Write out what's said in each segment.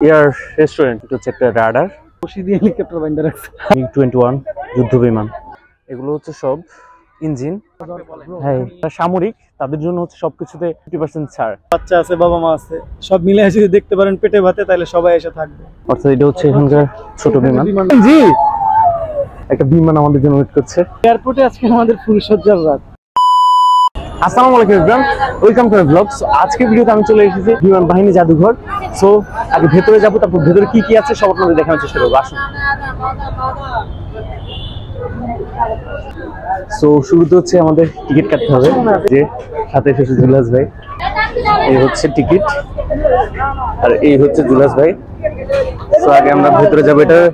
Air restaurant, এটা হচ্ছে একটা রাডার, বসি দিয়ে হেলিকপ্টার বাইন্দা রাখছে। MiG-21 যুদ্ধ বিমান, এগুলো হচ্ছে সব ইঞ্জিন। হ্যাঁ, সামরিক, তাদের জন্য হচ্ছে সবকিছুতে 50% ছাড়। বাচ্চা আছে, বাবা মা আছে, সব মিলে যদি দেখতে পারেন পেটে ভাতে, তাহলে সবাই এসে থাকবে। অর্থাৎ এটা হচ্ছে এখানকার ছোট বিমান। জি, একটা বিমান আমাদের জন্য ওয়েট করছে এয়ারপোর্টে। আজকে আমাদের ফুলসজ্জার রাত। আসসালামু আলাইকুম everyone, welcome to my blog. So আজকে ভিডিওতে আমি চলে এসেছি বিমান বাহিনী জাদুঘর। সো আগে ভেতরে যাবো, তারপর ভেতরে কি কি আছে সব আপনাদের দেখানোর চেষ্টা করবো। আসুন। সো শুরুতে হচ্ছে আমাদের টিকিট কাটতে হবে, যে সাথে এসেছে জুলাস ভাই। এই হচ্ছে টিকিট, আর এই হচ্ছে জুলাস ভাই। সো আগে আমরা ভেতরে যাবো। এটার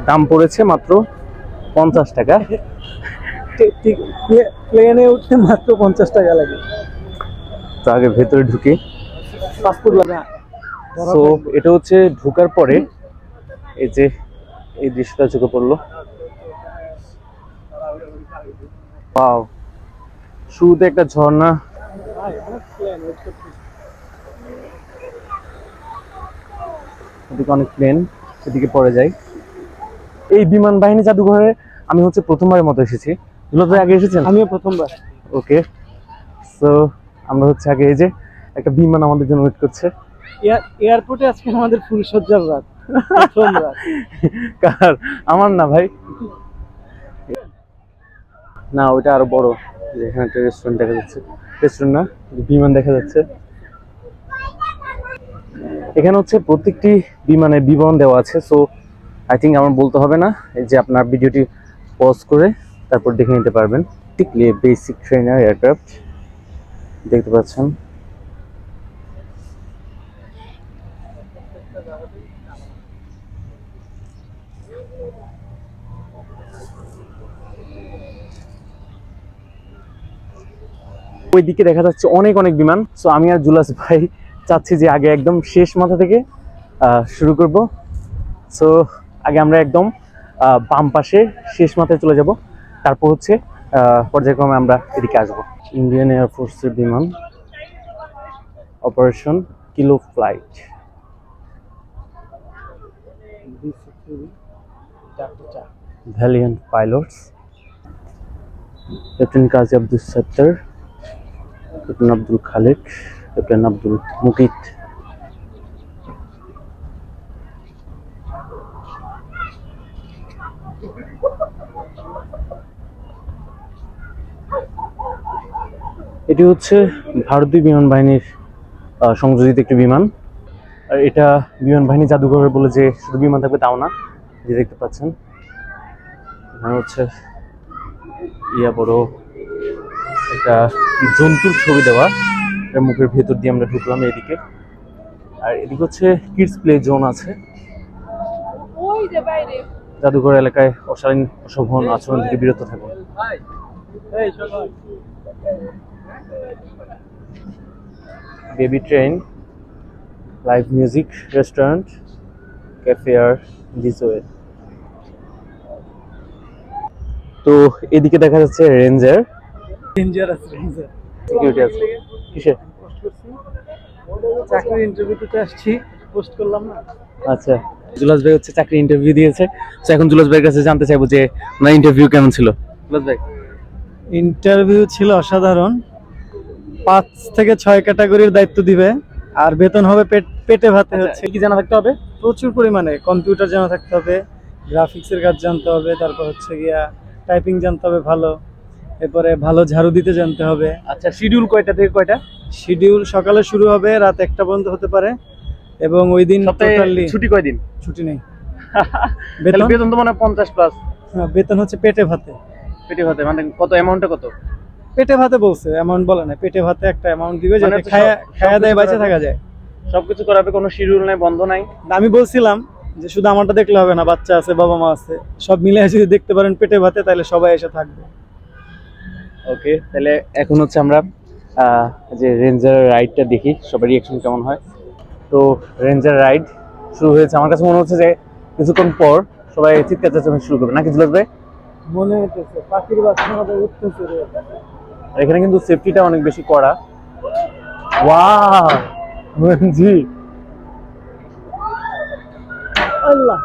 দাম পড়েছে মাত্র 50 টাকা। প্লেনে উঠতে মাত্র 50 টাকা লাগে। তো আগে ভেতরে ঢুকি, পাসপোর্ট লাগে। সো এটা হচ্ছে ঢোকার পরে এই যে এই দৃশ্যটা চোখে পড়লো। ওয়াও, শুরুতে একটা ঝর্ণা, এদিকে অনেক প্লেন, সেদিকে পরে যাই। এই বিমান বাহিনী জাদুঘরে আমি হচ্ছে প্রথমবারের মতো এসেছি। আগে এসেছেন? আমিও প্রথমবার। ওকে, সো আমরা হচ্ছে আগে এই যে একটা বিমান আমাদের জন্য ওয়েট করছে এয়ারপোর্টে। আজকে আমাদের ফুলসজ্জার রাত, প্রথম রাত। কার? আমার না ভাই, না ওইটা আরো বড়। এখানে একটা রেস্টুরেন্ট দেখা যাচ্ছে, রেস্টুরেন্ট না, বিমান দেখা যাচ্ছে। এখানে হচ্ছে প্রত্যেকটি বিমানের বিবরণ দেওয়া আছে। সো আই থিঙ্ক আমার বলতে হবে না, এই যে আপনার ভিডিওটি পজ করে তারপর দেখে নিতে পারবেন। টিকলি বেসিক ট্রেনার এয়ারক্রাফট দেখতে পাচ্ছেন। ওইদিকে দেখা যাচ্ছে অনেক অনেক বিমান। সো আমি আর জুলাস ভাই চাচ্ছি যে আগে একদম শেষ মাথা থেকে শুরু করব। সো আগে আমরা একদম বাম পাশে শেষ মাথায় চলে যাব, তারপর হচ্ছে পর্যায়ক্রমে আমরা এদিকে আসবো। ইন্ডিয়ান এয়ারফোর্সের বিমান, operation kilo flight. Valiant pilots, captain Kazi Abdul Sattar, captain Abdul Khalek, captain Abdul Mukit. এটি হচ্ছে ভারতীয় বিমান বাহিনীর সংযোজিত একটি বিমান। আর এটা বিমান বাহিনী জাদুঘর বলে যে শুধু বিমান থাকবে তাও না, যে দেখতে পাচ্ছেন এখানে হচ্ছে ইয়া বড় একটা জন্তুর ছবি দেওয়া। এর মুখের ভেতর দিয়ে আমরা ঢুকলাম এদিকে। আর এদিকে হচ্ছে কিডস প্লে জোন আছে। জাদুঘর এলাকায় অশালীন অশোভন আচরণ থেকে বিরত থাকুন। Baby train, live music, restaurant, cafe আর দিস ওয়ে। তো এদিকে দেখা যাচ্ছে রেঞ্জার, সিকিউরিটি আছে। কিসে? চাকরির ইন্টারভিউতে আসছি, পোস্ট করলাম না। আচ্ছা, জুলাস ভাই হচ্ছে চাকরি ইন্টারভিউ দিয়েছে। তো এখন জুলাস ভাইয়ের কাছে জানতে চাইবো যে না ইন্টারভিউ কেমন ছিল। জুলাস ভাই, ইন্টারভিউ ছিল অসাধারণ। 5 থেকে 6 ক্যাটাগরির দায়িত্ব দিবে, আর বেতন হবে পেটে ভাতে। হচ্ছে কি জানা থাকতে হবে? প্রচুর পরিমাণে কম্পিউটার জানা থাকতে হবে, গ্রাফিক্সের কাজ জানতে হবে, তারপর হচ্ছে গিয়া টাইপিং জানতে হবে ভালো, এরপরে ভালো ঝাড়ু দিতে জানতে হবে। আচ্ছা, শিডিউল কয়টা থেকে কয়টা? শিডিউল সকালে শুরু হবে, রাত 1টা পর্যন্ত হতে পারে। এবং ওই দিন টোটালি ছুটি কয়দিন? ছুটি নেই। বেতন তো মানে 50 প্লাস। হ্যাঁ, বেতন হচ্ছে পেটে ভাতে। পেটে ভাতে মানে কত? অ্যামাউন্টটা কত? পেটে ভাতে বলছে, অ্যামাউন্ট বলে না। পেটে ভাতে একটা অ্যামাউন্ট দিবে, যাতে খায়া দেয় বেঁচে থাকা যায়। সবকিছু করাবে, কোনো শিডিউল নাই, বন্ধ নাই। আমি বলছিলাম যে শুধু আমারটা দেখলে হবে না, বাচ্চা আছে, বাবা মা আছে, সব মিলে যদি দেখতে পারেন পেটে ভাতে, তাহলে সবাই এসে থাকবে। ওকে, তাহলে এখন হচ্ছে আমরা যে রেঞ্জার রাইডটা দেখি, সবার রিঅ্যাকশন কেমন হয়। তো রেঞ্জার রাইড শুরু হয়েছে। আমার কাছে মনে হচ্ছে যে কিছুক্ষণ পর সবাই চিৎকার চেঁচামেচি শুরু করবে, নাকি জুলাস ভাই? মনে হচ্ছে পাখির বাচ্চা আমাদের উঠতেছে। আর এখানে কিন্তু সেফটিটা অনেক বেশি কড়া। ওয়াও জি, আল্লাহ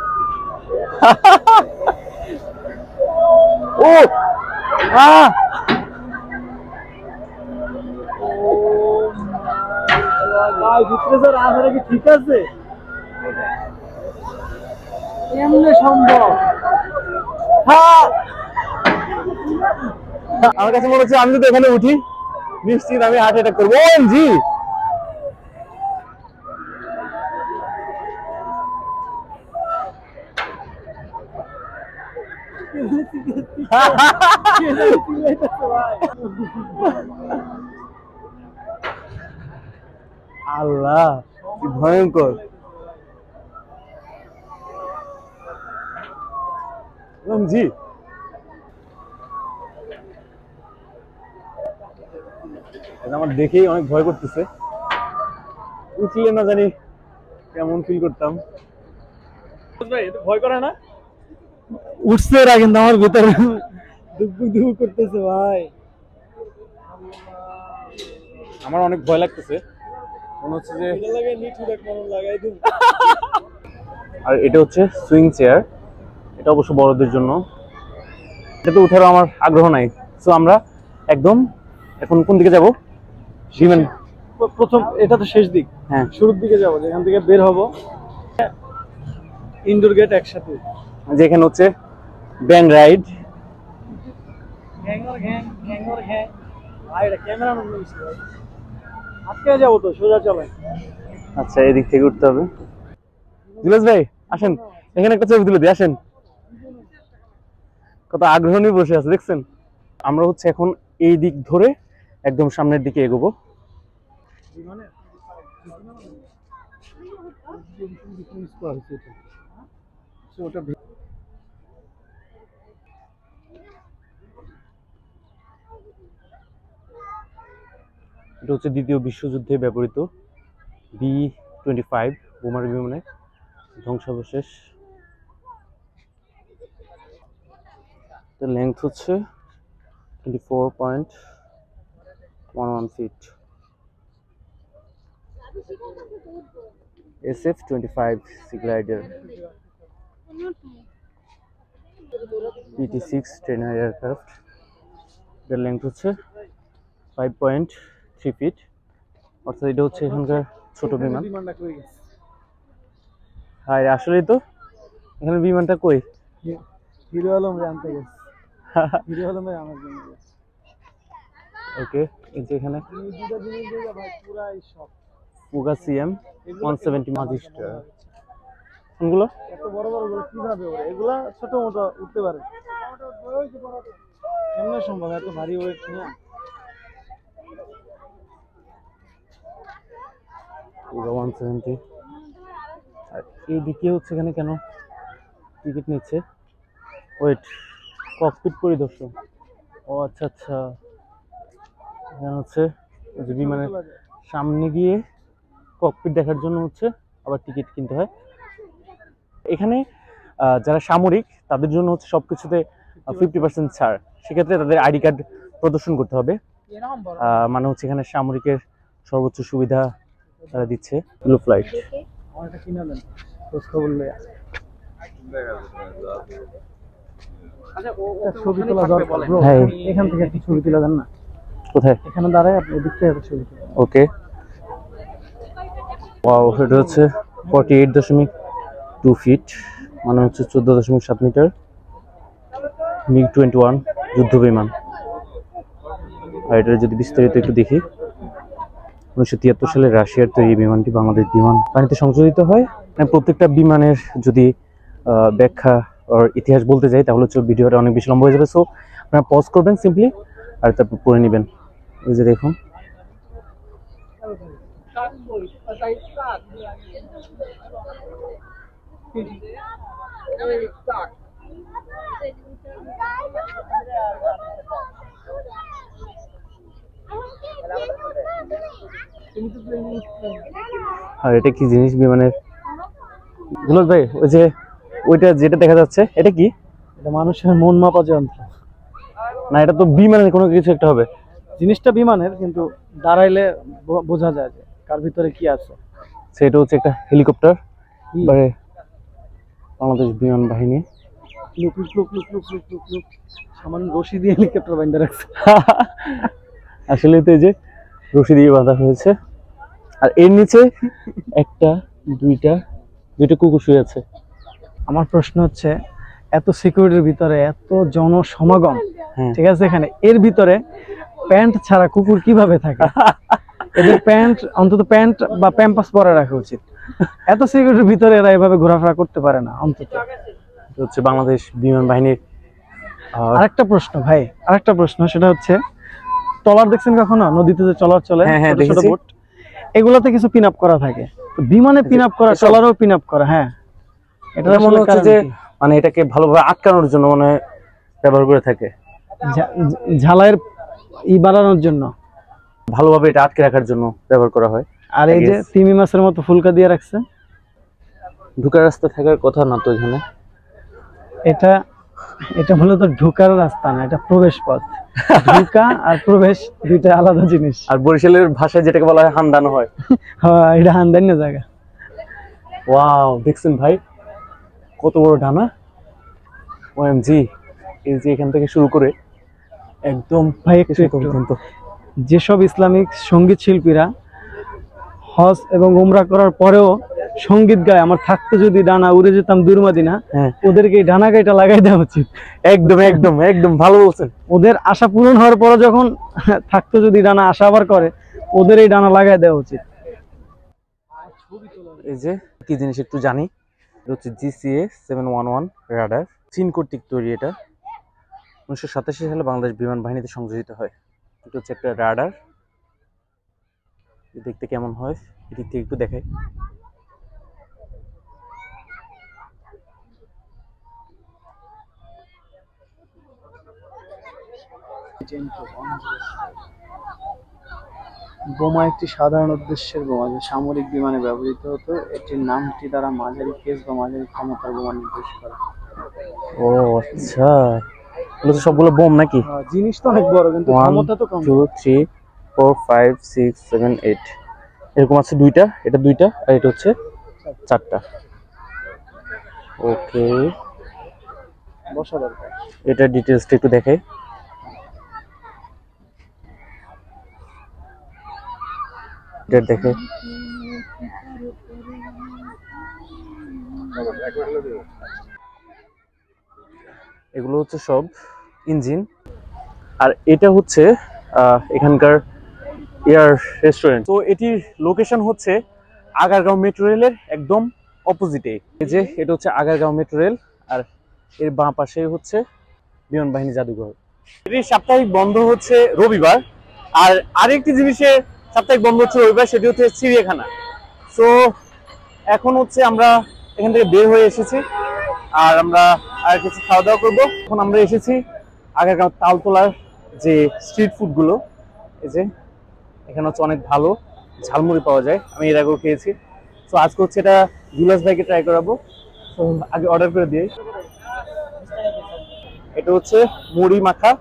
ও ভাই ভিতরে স্যার আসলে কি ঠিক আছে? এমনি সম্ভব? হ্যাঁ, আমার কাছে মনে হচ্ছে আমি যদি এখানে উঠি নিশ্চিত আমি হার্ট অ্যাটাক করবো। ওএমজি আল্লাহ কি ভয়ঙ্কর। জি আমার দেখেই অনেক ভয় করতেছে, উঠলে না জানি কেমন ফিল করতাম। ভাই এটা ভয় করে না? উঠছে এরা কিন্তু আমার ভিতরে দুপুক দুপুক করতেছে ভাই। আমার অনেক ভয় লাগতেছে, মনে হচ্ছে যে আর এটা হচ্ছে সুইং চেয়ার, এটা অবশ্য বড়দের জন্য, এটাতে উঠারও আমার আগ্রহ নাই। সো আমরা একদম এখন কোন দিকে যাব? বিমান প্রথম এটা তো শেষ দিক, হ্যাঁ শুরুর দিকে যাবো, যেখান থেকে বের হব ইনডোর গেট একসাথে। যেখানে হচ্ছে ব্যান্ড রাইড। ক্যামেরা আজকে যাবো তো সোজা চলে। আচ্ছা এদিক থেকে উঠতে হবে। দিলাস ভাই আসেন, এখানে একটা ছবি তুলে দিই, আসেন। কত আগ্রহ নিয়ে বসে আছে দেখছেন। আমরা হচ্ছে এখন এই দিক ধরে একদম সামনের দিকে এগোবো। এটা হচ্ছে দ্বিতীয় বিশ্বযুদ্ধে ব্যবহৃত B-25 বোমার বিমানের ধ্বংসাবশেষ। লেন্থ হচ্ছে 24.11 feet. SF-25 C glider, PT-6 trainer aircraft. এটার লেন্থ হচ্ছে 5.3 ফিট, অর্থাৎ এটা হচ্ছে এখানকার ছোট বিমান। হ্যাঁ আসলেই তো, এখানে বিমানটা কই? হিরো আলম জানতে গেছে, হিরো আলমের আমার জন্য। ওকে এই যে এখানে দুটো জিনিস দিয়ে ভাই পুরাই সব পুগা CM-170 ম্যাজিস্টার। কোনগুলো? এত বড় বড় গুলো কিভাবে ওড়ে? এগুলা ছোট মোটো উঠতে পারে, কেমনে সম্ভব এত ভারী ওয়েট নিয়ে? পুগা 170। আর এইদিকে হচ্ছে এখানে কেন টিকিট নিচ্ছে? ওয়েট, ককপিট পরিদর্শন। ও আচ্ছা আচ্ছা, এখানে হচ্ছে যে বিমানের সামনে গিয়ে ককপিট দেখার জন্য হচ্ছে আবার টিকিট কিনতে হয়। এখানে যারা সামরিক তাদের জন্য হচ্ছে সবকিছুতে 50% ছাড়, সেক্ষেত্রে তাদের আইডি কার্ড প্রদর্শন করতে হবে। মানে হচ্ছে এখানে সামরিকের সর্বোচ্চ সুবিধা তারা দিচ্ছে। ব্লু ফ্লাইট আমারটা কিনে দেন, খোঁজ খবর লয়ে। আচ্ছা ছবি তোলা দরকার ব্রো, এখান থেকে একটা ছবি তুলে দেন না। কোথায়? এখানে দাঁড়ায় আপনি এদিক থেকে একটা ছবি তুলে। ওকে ওয়াও, এটা হচ্ছে 48.2 ফিট, মানে হচ্ছে 14.7 মিটার। MiG-21 যুদ্ধ বিমান। আর এটার যদি বিস্তারিত একটু দেখি, 1973 সালে রাশিয়ার তৈরি বিমানটি বাংলাদেশ বিমান বাহিনীতে সংযোজিত হয়। প্রত্যেকটা বিমানের যদি ব্যাখ্যা আর ইতিহাস বলতে যাই তাহলে হচ্ছে ভিডিওটা অনেক বেশি লম্বা হয়ে যাবে। সো আপনারা পজ করবেন সিম্পলি, আর তারপর পড়ে নেবেন। এই যে দেখুন, আর এটা কি জিনিস বিমানের? দুলাল ভাই ওই যে ওইটা যেটা দেখা যাচ্ছে এটা কি? এটা মানুষের মন মাপা যন্ত্র। না এটা তো বিমানের কোনো কিছু একটা হবে। জিনিসটা বিমানের, কিন্তু দাঁড়াইলে বোঝা যায় যে কার ভিতরে কি আছে। সেটা হচ্ছে একটা হেলিকপ্টার। এবারে বাংলাদেশ বিমান বাহিনী। Look look look look look look look look সামান্য রশি দিয়ে হেলিকপ্টার বাইন্ধা রাখছে। আসলে তো এই যে রশি দিয়ে বাঁধা হয়েছে, আর এর নিচে একটা দুইটা কুকুর শুয়ে আছে। আমার প্রশ্ন হচ্ছে, এত সিকিউরিটির ভিতরে এত জনসমাগম, ঠিক আছে, এখানে এর ভিতরে প্যান্ট ছাড়া কুকুর কিভাবে থাকে? এদের প্যান্ট, অন্তত প্যান্ট বা প্যাম্পাস পরে রাখা উচিত। এত সিকিউরিটির ভিতরে এরা এভাবে ঘোরাফেরা করতে পারে না অন্তত। হচ্ছে বাংলাদেশ বিমান বাহিনীর। আরেকটা প্রশ্ন ভাই, আরেকটা প্রশ্ন, সেটা হচ্ছে ট্রলার দেখছেন কখনো? নদীতে যে ট্রলার চলে, ছোট ছোট বোট, এগুলাতে কিছু পিন আপ করা থাকে। তো বিমানে পিন আপ করা, ট্রলারেও পিন আপ করা। হ্যাঁ, এটা মনে হচ্ছে যে মানে এটাকে ভালোভাবে আটকানোর জন্য মানে ব্যবহার করে থাকে, ঝালাইয়ের বাড়ানোর জন্য, ভালোভাবে এটা আটকে রাখার জন্য ব্যবহার করা হয়। আর এই যে তিমি মাছের মতো ফুলকা দিয়ে রাখছে, ঢোকার রাস্তা থাকার কথা না তো এখানে। এটা এটা মূলত ঢোকার রাস্তা না, এটা প্রবেশ পথ। ঢোকা আর প্রবেশ দুইটা আলাদা জিনিস। আর বরিশালের ভাষায় যেটাকে বলা হয় হান্দানো হয়। হ্যাঁ, এটা হান্দান্য জায়গা। ওয়াও, দেখছেন ভাই কত বড় ডানা! ওএমজি, এই যে এখান থেকে শুরু করে একদম ভাই একটু যেসব ইসলামিক সঙ্গীত শিল্পীরা হজ এবং উমরা করার পরেও সঙ্গীত গায়, আমার থাকতে যদি ডানা উড়ে যেতাম দূর মদিনা, ওদেরকে এই ডানা গাইটা লাগাই দেওয়া উচিত। একদম একদম একদম ভালো বলছেন। ওদের আশা পূরণ হওয়ার পরে যখন থাকতে যদি ডানা আশা আবার করে, ওদের এই ডানা লাগাই দেওয়া উচিত। এই যে কি জিনিস একটু জানি, এটা হচ্ছে GCA 711 রাডার, চীন কর্তৃক তৈরি। এটা 1987 সালে বাংলাদেশ বিমান বাহিনীতে সংযোজিত হয়। এটা হচ্ছে একটা রাডার, দেখতে কেমন হয় এদিক থেকে একটু দেখাই। বোমা একটি সাধারণ উদ্দেশ্যের বোমা যা সামরিক বিমানে ব্যবহৃত হতো। এটির নামটি দ্বারা মাঝারি কেস বা মাঝারি ক্ষমতার বোমা নির্দেশ করে। ও আচ্ছা, এগুলো তো সবগুলো বোম নাকি? জিনিস তো অনেক বড়, কিন্তু ক্ষমতা তো কম। 1 2 3 4 5 6 7 8 এরকম আছে দুইটা, এটা দুইটা, আর এটা হচ্ছে চারটা। ওকে, বসা দরকার। এটা ডিটেইলসটা একটু দেখাই। এটা দেখে এগুলো হচ্ছে সব ইঞ্জিন, আর এটা হচ্ছে এখানকার এয়ার রেস্টুরেন্ট। তো এটির লোকেশন হচ্ছে আগারগাঁও মেট্রো রেলের একদম অপোজিটে। এই যে এটা হচ্ছে আগারগাঁও মেট্রো রেল, আর এর বাঁ পাশে হচ্ছে বিমান বাহিনী জাদুঘর। এটির সাপ্তাহিক বন্ধ হচ্ছে রবিবার, আর আরেকটি জিনিসের সাপ্তাহিক বন্ধ হচ্ছে রবিবার, সেটি হচ্ছে চিড়িয়াখানা। সো এখন হচ্ছে আমরা এখান থেকে বের হয়ে এসেছি, আর আমরা আর কিছু খাওয়া দাওয়া করবো। এখন আমরা এসেছি আগারগাঁও তালতলার যে স্ট্রিট ফুডগুলো, এই যে এখানে হচ্ছে অনেক ভালো ঝালমুড়ি পাওয়া যায়, আমি এর আগেও খেয়েছি। তো আজকে হচ্ছে এটা জুলাস ভাইকে ট্রাই করাবো। তো আগে অর্ডার করে দিই। এটা হচ্ছে মুড়ি মাখা,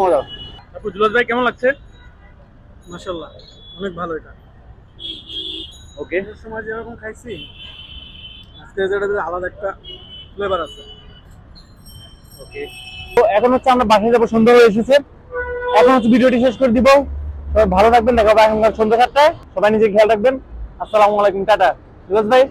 মজা। তারপর জুলাস ভাই কেমন লাগছে? মাশাআল্লাহ, অনেক ভালো। এটা ওকে, এর সময় যেরকম খাইছি, আজকে যেটা আলাদা একটা ফ্লেভার আছে। ওকে, তো এখন হচ্ছে আমরা বাসায় যাবো, সন্ধ্যা হয়ে এসেছে। এখন হচ্ছে ভিডিওটি শেষ করে দিব। সবাই ভালো থাকবেন, দেখা হবে এখনকার সন্ধ্যা 7টায়। সবাই নিজের খেয়াল রাখবেন। আসসালামু আলাইকুম, টাটা। জুলাস ভাই।